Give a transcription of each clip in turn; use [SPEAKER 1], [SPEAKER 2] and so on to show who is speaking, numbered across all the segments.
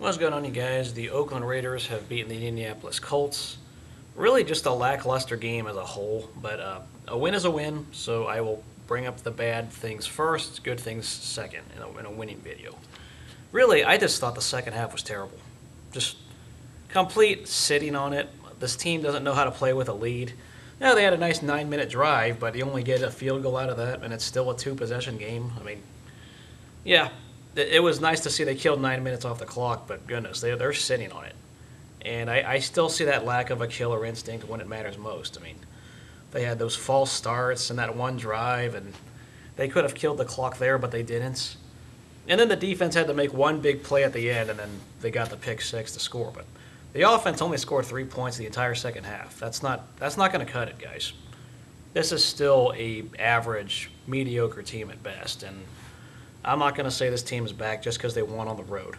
[SPEAKER 1] What's going on, you guys? The Oakland Raiders have beaten the Indianapolis Colts. Really just a lackluster game as a whole, but a win is a win, so I will bring up the bad things first, good things second in a winning video. Really, I just thought the second half was terrible. Just complete sitting on it. This team doesn't know how to play with a lead. Yeah, they had a nice 9-minute drive, but you only get a field goal out of that, and it's still a two-possession game. I mean, yeah, it was nice to see they killed 9 minutes off the clock, but goodness, they're sitting on it. And I still see that lack of a killer instinct when it matters most. I mean, they had those false starts and that one drive, and they could have killed the clock there, but they didn't. And then the defense had to make one big play at the end, and then they got the pick six to score. But the offense only scored 3 points the entire second half. That's not going to cut it, guys. This is still a average, mediocre team at best, and I'm not going to say this team is back just because they won on the road.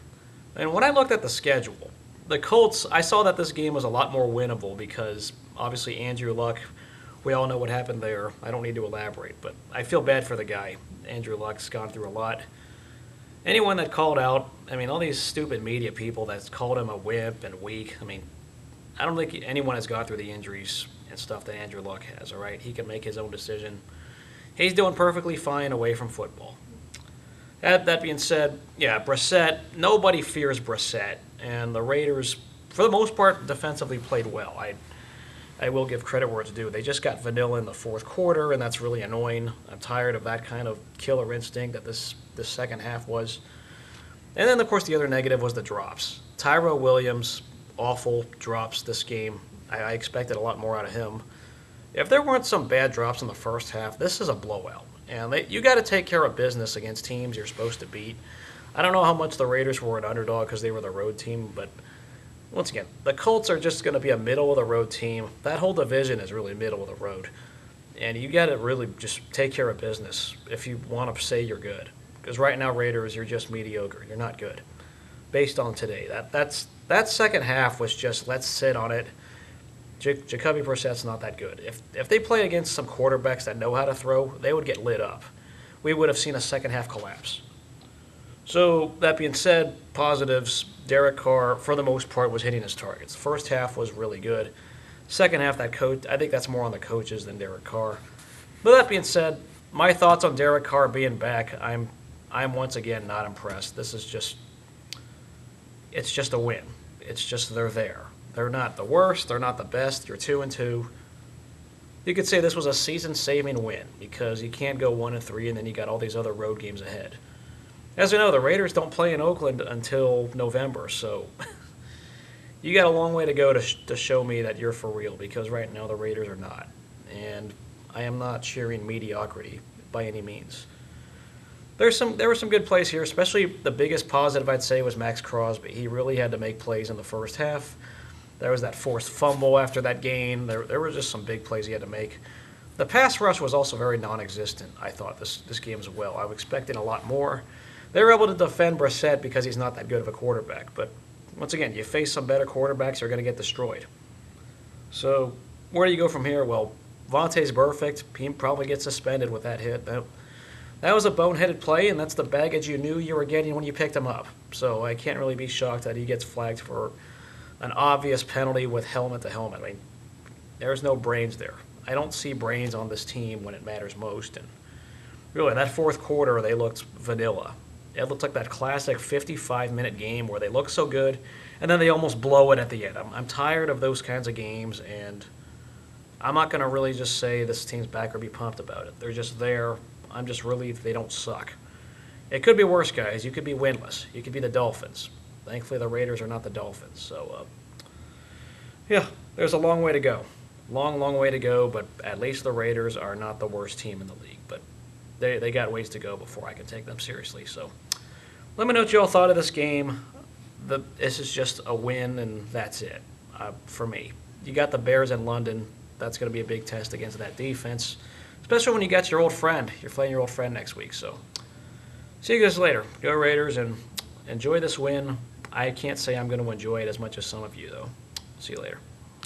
[SPEAKER 1] And when I looked at the schedule, the Colts, I saw that this game was a lot more winnable because obviously Andrew Luck, we all know what happened there. I don't need to elaborate, but I feel bad for the guy. Andrew Luck's gone through a lot. Anyone that called out, I mean, all these stupid media people that's called him a wimp and weak, I mean, I don't think anyone has gone through the injuries and stuff that Andrew Luck has, all right? He can make his own decision. He's doing perfectly fine away from football. That being said, yeah, Brissett, nobody fears Brissett, and the Raiders, for the most part, defensively played well. I will give credit where it's due. They just got vanilla in the fourth quarter, and that's really annoying. I'm tired of that kind of killer instinct that this second half was. And then, of course, the other negative was the drops. Tyrell Williams, awful drops this game. I expected a lot more out of him. If there weren't some bad drops in the first half, this is a blowout. And you got to take care of business against teams you're supposed to beat. I don't know how much the Raiders were an underdog because they were the road team, but once again, the Colts are just going to be a middle-of-the-road team. That whole division is really middle of the road. And you got to really just take care of business if you want to say you're good. Because right now, Raiders, you're just mediocre. You're not good. Based on today. That second half was just, let's sit on it. Jacoby Brissett's not that good. If they play against some quarterbacks that know how to throw, they would get lit up. We would have seen a second half collapse. So, that being said, positives, Derek Carr, for the most part, was hitting his targets. First half was really good. Second half, I think that's more on the coaches than Derek Carr. But that being said, my thoughts on Derek Carr being back, I'm once again not impressed. It's just a win. It's just they're there. They're not the worst. They're not the best. You're 2-2. You could say this was a season-saving win because you can't go 1-3 and then you got all these other road games ahead. As we know, the Raiders don't play in Oakland until November, so you got a long way to go to show me that you're for real because right now the Raiders are not. And I am not cheering mediocrity by any means. There were some good plays here, especially the biggest positive I'd say was Max Crosby. He really had to make plays in the first half. There was that forced fumble after that gain. There were just some big plays he had to make. The pass rush was also very non-existent, I thought, this game as well. I was expecting a lot more. They were able to defend Brissett because he's not that good of a quarterback. But once again, you face some better quarterbacks, you're going to get destroyed. So where do you go from here? Well, Vontae's perfect. He probably gets suspended with that hit. That was a boneheaded play, and that's the baggage you knew you were getting when you picked him up. So I can't really be shocked that he gets flagged for an obvious penalty with helmet to helmet. I mean, there's no brains there. I don't see brains on this team when it matters most. And really, that fourth quarter, they looked vanilla. It looked like that classic 55-minute game where they look so good, and then they almost blow it at the end. I'm tired of those kinds of games, and I'm not going to really just say this team's back or be pumped about it. They're just there. I'm just relieved they don't suck. It could be worse, guys. You could be winless. You could be the Dolphins. Thankfully, the Raiders are not the Dolphins. So, yeah, there's a long way to go. Long, long way to go, but at least the Raiders are not the worst team in the league. But they got ways to go before I can take them seriously. So let me know what you all thought of this game. This is just a win, and that's it for me. You got the Bears in London. That's going to be a big test against that defense, especially when you got your old friend. You're playing your old friend next week. So see you guys later. Go Raiders, and enjoy this win. I can't say I'm going to enjoy it as much as some of you, though. See you later.